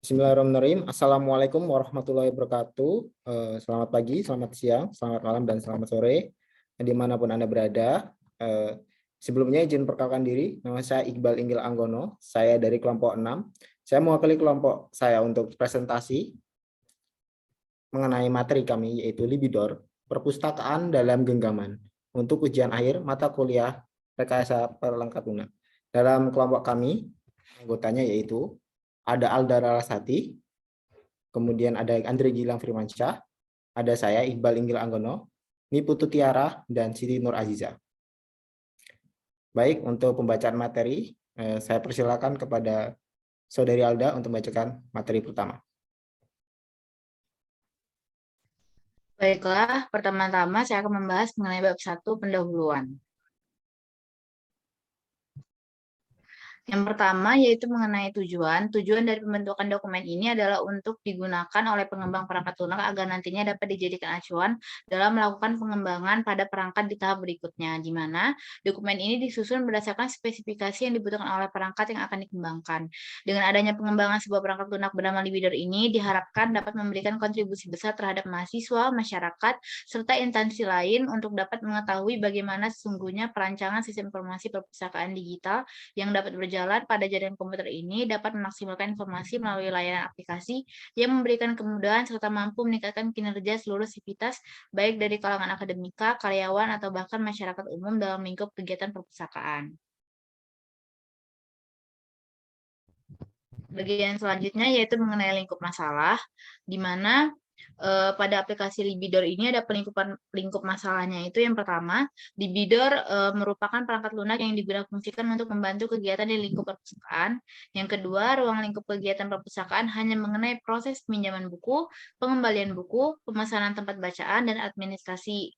Bismillahirrahmanirrahim. Assalamualaikum warahmatullahi wabarakatuh. Selamat pagi, selamat siang, selamat malam, dan selamat sore. Dimanapun Anda berada. Sebelumnya izin perkenalkan diri. Nama saya Iqbal Inggil Anggono. Saya dari kelompok 6. Saya mewakili kelompok saya untuk presentasi mengenai materi kami, yaitu Libidor, Perpustakaan dalam Genggaman, untuk ujian akhir mata kuliah Rekayasa Perlengkap Lunak. Dalam kelompok kami, anggotanya yaitu ada Alda Ralasati, kemudian ada Andre Gilang Firmansyah, ada saya Iqbal Inggil Anggono, Niputu Tiara, dan Siti Nur Aziza. Baik, untuk pembacaan materi, saya persilakan kepada Saudari Alda untuk membacakan materi pertama. Baiklah, pertama-tama saya akan membahas mengenai bab 1 pendahuluan. Yang pertama yaitu mengenai tujuan. Tujuan dari pembentukan dokumen ini adalah untuk digunakan oleh pengembang perangkat lunak agar nantinya dapat dijadikan acuan dalam melakukan pengembangan pada perangkat di tahap berikutnya, di mana dokumen ini disusun berdasarkan spesifikasi yang dibutuhkan oleh perangkat yang akan dikembangkan. Dengan adanya pengembangan sebuah perangkat lunak bernama Libidor ini diharapkan dapat memberikan kontribusi besar terhadap mahasiswa, masyarakat, serta instansi lain untuk dapat mengetahui bagaimana sesungguhnya perancangan sistem informasi perpustakaan digital yang dapat berjalan pada jaringan komputer ini dapat memaksimalkan informasi melalui layanan aplikasi yang memberikan kemudahan serta mampu meningkatkan kinerja seluruh sivitas baik dari kalangan akademika, karyawan, atau bahkan masyarakat umum dalam lingkup kegiatan perpustakaan. Bagian selanjutnya yaitu mengenai lingkup masalah, di mana pada aplikasi Libidor ini ada lingkup masalahnya. Itu yang pertama, Libidor merupakan perangkat lunak yang digunakan untuk membantu kegiatan di lingkup perpustakaan. Yang kedua, ruang lingkup kegiatan perpustakaan hanya mengenai proses peminjaman buku, pengembalian buku, pemesanan tempat bacaan, dan administrasi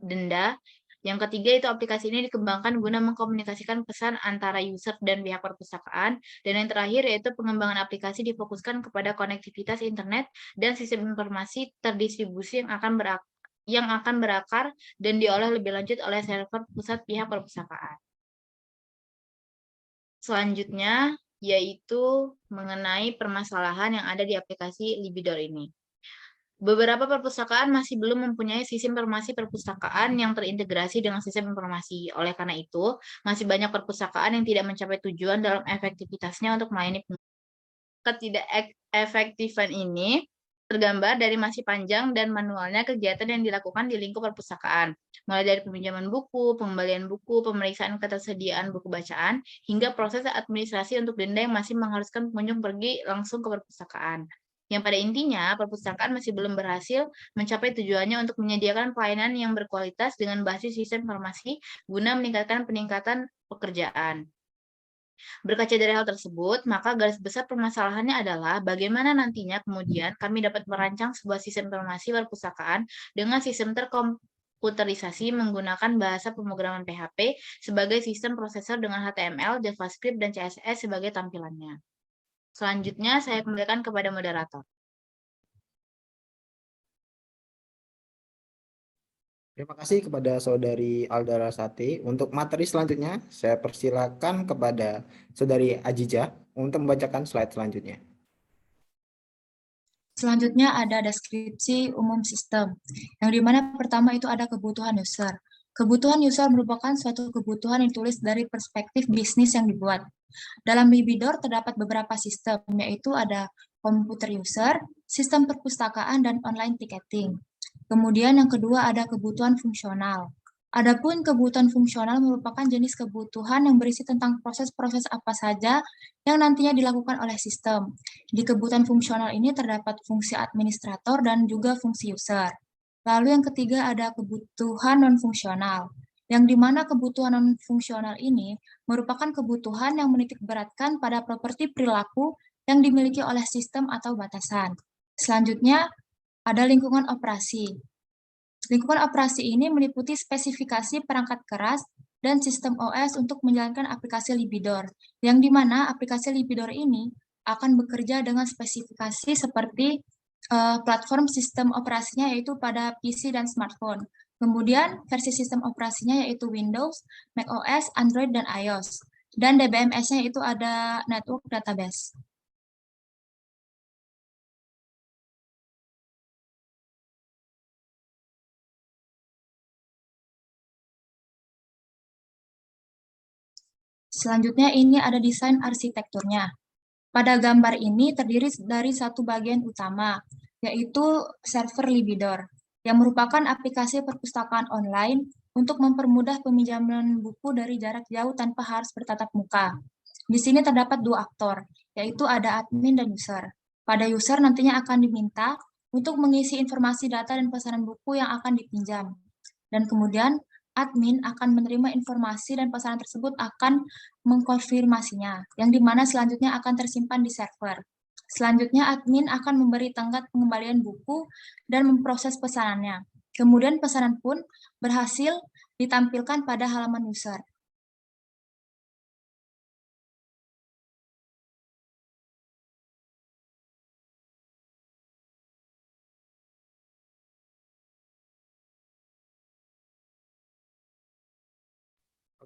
denda. Yang ketiga itu aplikasi ini dikembangkan guna mengkomunikasikan pesan antara user dan pihak perpustakaan. Dan yang terakhir yaitu pengembangan aplikasi difokuskan kepada konektivitas internet dan sistem informasi terdistribusi yang akan berakar dan diolah lebih lanjut oleh server pusat pihak perpustakaan. Selanjutnya yaitu mengenai permasalahan yang ada di aplikasi Libidor ini. Beberapa perpustakaan masih belum mempunyai sistem informasi perpustakaan yang terintegrasi dengan sistem informasi. Oleh karena itu, masih banyak perpustakaan yang tidak mencapai tujuan dalam efektivitasnya untuk melayani pengguna. Ketidakefektifan ini tergambar dari masih panjang dan manualnya kegiatan yang dilakukan di lingkup perpustakaan, mulai dari peminjaman buku, pengembalian buku, pemeriksaan ketersediaan buku bacaan, hingga proses administrasi untuk denda yang masih mengharuskan pengunjung pergi langsung ke perpustakaan. Yang pada intinya, perpustakaan masih belum berhasil mencapai tujuannya untuk menyediakan pelayanan yang berkualitas dengan basis sistem informasi guna meningkatkan peningkatan pekerjaan. Berkaca dari hal tersebut, maka garis besar permasalahannya adalah bagaimana nantinya kemudian kami dapat merancang sebuah sistem informasi perpustakaan dengan sistem terkomputerisasi menggunakan bahasa pemrograman PHP sebagai sistem prosesor dengan HTML, JavaScript, dan CSS sebagai tampilannya. Selanjutnya, saya kembalikan kepada moderator. Terima kasih kepada Saudari Alda Ralasati. Untuk materi selanjutnya, saya persilakan kepada Saudari Aziza untuk membacakan slide selanjutnya. Selanjutnya ada deskripsi umum sistem, yang dimana pertama itu ada kebutuhan user. Kebutuhan user merupakan suatu kebutuhan yang ditulis dari perspektif bisnis yang dibuat. Dalam Libidor terdapat beberapa sistem, yaitu ada komputer user, sistem perpustakaan, dan online ticketing. Kemudian yang kedua ada kebutuhan fungsional. Adapun kebutuhan fungsional merupakan jenis kebutuhan yang berisi tentang proses-proses apa saja yang nantinya dilakukan oleh sistem. Di kebutuhan fungsional ini terdapat fungsi administrator dan juga fungsi user. Lalu yang ketiga ada kebutuhan non-fungsional, yang dimana kebutuhan non-fungsional ini merupakan kebutuhan yang menitik beratkan pada properti perilaku yang dimiliki oleh sistem atau batasan. Selanjutnya ada lingkungan operasi. Lingkungan operasi ini meliputi spesifikasi perangkat keras dan sistem OS untuk menjalankan aplikasi Libidor, yang dimana aplikasi Libidor ini akan bekerja dengan spesifikasi seperti platform sistem operasinya yaitu pada PC dan smartphone. Kemudian versi sistem operasinya yaitu Windows, macOS, Android, dan iOS. Dan DBMS-nya itu ada network database. Selanjutnya ini ada desain arsitekturnya. Pada gambar ini terdiri dari satu bagian utama, yaitu server Libidor, yang merupakan aplikasi perpustakaan online untuk mempermudah peminjaman buku dari jarak jauh tanpa harus bertatap muka. Di sini terdapat dua aktor, yaitu ada admin dan user. Pada user nantinya akan diminta untuk mengisi informasi data dan pesanan buku yang akan dipinjam. Dan kemudian admin akan menerima informasi dan pesanan tersebut akan mengkonfirmasinya, yang dimana selanjutnya akan tersimpan di server. Selanjutnya admin akan memberi tenggat pengembalian buku dan memproses pesanannya. Kemudian pesanan pun berhasil ditampilkan pada halaman user.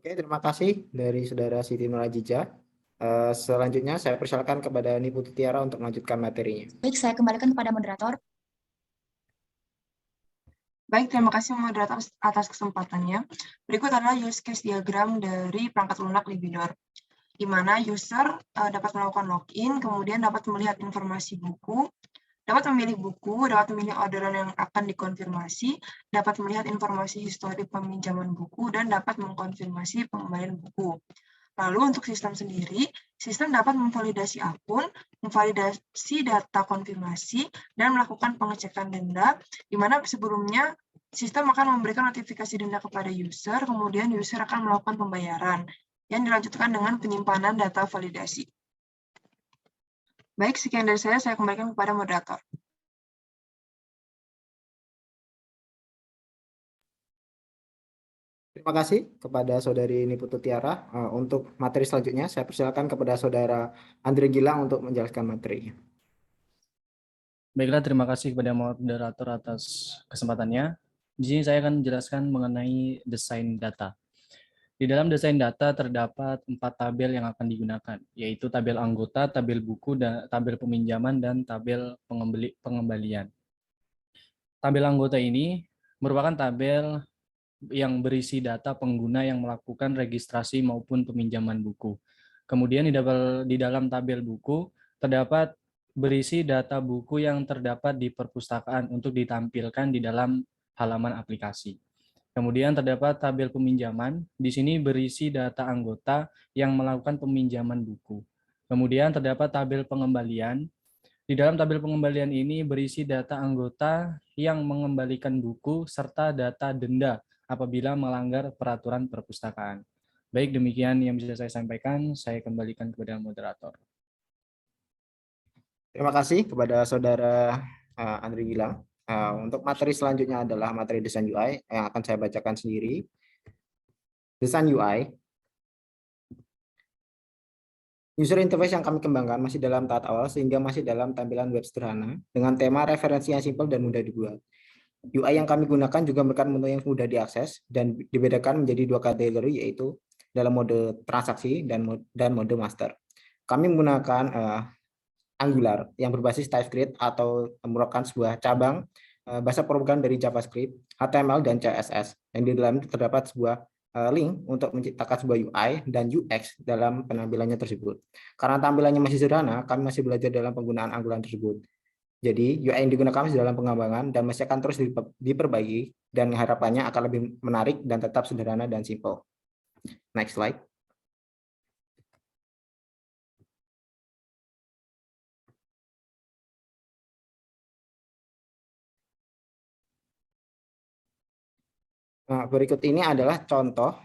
Oke, terima kasih dari Saudara Siti Nurhajijah. Selanjutnya saya persilakan kepada Niputu Tiara untuk melanjutkan materinya. Baik, saya kembalikan kepada moderator. Baik, terima kasih moderator atas kesempatannya. Berikut adalah use case diagram dari perangkat lunak Libidor, di mana user dapat melakukan login, kemudian dapat melihat informasi buku, dapat memilih buku, dapat memilih orderan yang akan dikonfirmasi, dapat melihat informasi histori peminjaman buku, dan dapat mengkonfirmasi pengembalian buku. Lalu untuk sistem sendiri, sistem dapat memvalidasi akun, memvalidasi data konfirmasi, dan melakukan pengecekan denda, di mana sebelumnya sistem akan memberikan notifikasi denda kepada user, kemudian user akan melakukan pembayaran, yang dilanjutkan dengan penyimpanan data validasi. Baik, sekian dari saya kembalikan kepada moderator. Terima kasih kepada Saudari Niputu Tiara. Untuk materi selanjutnya, saya persilakan kepada Saudara Andre Gilang untuk menjelaskan materinya. Baiklah, terima kasih kepada moderator atas kesempatannya. Di sini saya akan menjelaskan mengenai desain data. Di dalam desain data terdapat 4 tabel yang akan digunakan, yaitu tabel anggota, tabel buku, dan tabel peminjaman, dan tabel pengembalian. Tabel anggota ini merupakan tabel yang berisi data pengguna yang melakukan registrasi maupun peminjaman buku. Kemudian di dalam tabel buku terdapat berisi data buku yang terdapat di perpustakaan untuk ditampilkan di dalam halaman aplikasi. Kemudian terdapat tabel peminjaman, di sini berisi data anggota yang melakukan peminjaman buku. Kemudian terdapat tabel pengembalian. Di dalam tabel pengembalian ini berisi data anggota yang mengembalikan buku serta data denda apabila melanggar peraturan perpustakaan. Baik, demikian yang bisa saya sampaikan. Saya kembalikan kepada moderator. Terima kasih kepada Saudara Andre Gilang. Untuk materi selanjutnya adalah materi desain UI yang akan saya bacakan sendiri. Desain UI. User interface yang kami kembangkan masih dalam tahap awal sehingga masih dalam tampilan web sederhana dengan tema referensi yang simpel dan mudah dibuat. UI yang kami gunakan juga memberikan menu yang mudah diakses dan dibedakan menjadi 2 kategori, yaitu dalam mode transaksi dan mode master. Kami menggunakan Angular yang berbasis TypeScript atau merupakan sebuah cabang bahasa pemrograman dari JavaScript, HTML, dan CSS. Yang di dalam terdapat sebuah link untuk menciptakan sebuah UI dan UX dalam penampilannya tersebut. Karena tampilannya masih sederhana, kami masih belajar dalam penggunaan Angular tersebut. Jadi UI yang digunakan masih dalam pengembangan dan masih akan terus diperbaiki dan harapannya akan lebih menarik dan tetap sederhana dan simple. Next slide. Nah, berikut ini adalah contoh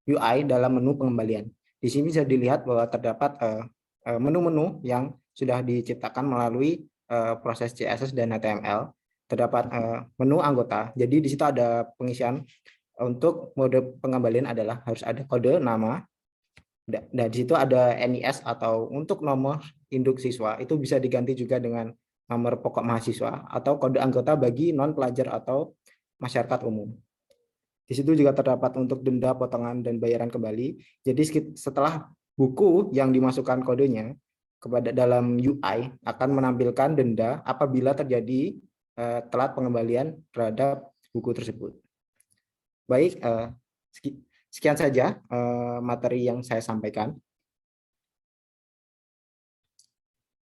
UI dalam menu pengembalian. Di sini bisa dilihat bahwa terdapat menu-menu yang sudah diciptakan melalui proses CSS dan HTML. Terdapat menu anggota. Jadi di situ ada pengisian. Untuk mode pengembalian adalah harus ada kode nama. Dan di situ ada NIS atau untuk nomor induk siswa. Itu bisa diganti juga dengan nomor pokok mahasiswa atau kode anggota bagi non pelajar atau masyarakat umum. Di situ juga terdapat untuk denda, potongan, dan bayaran kembali. Jadi setelah buku yang dimasukkan kodenya kepada dalam UI akan menampilkan denda apabila terjadi telat pengembalian terhadap buku tersebut. Baik, Sekian saja materi yang saya sampaikan.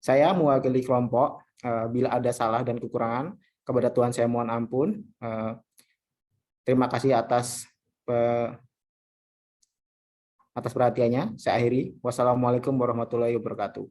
Saya mewakili kelompok. Bila ada salah dan kekurangan, kepada Tuhan saya mohon ampun. Terima kasih atas perhatiannya. Saya akhiri. Wassalamualaikum warahmatullahi wabarakatuh.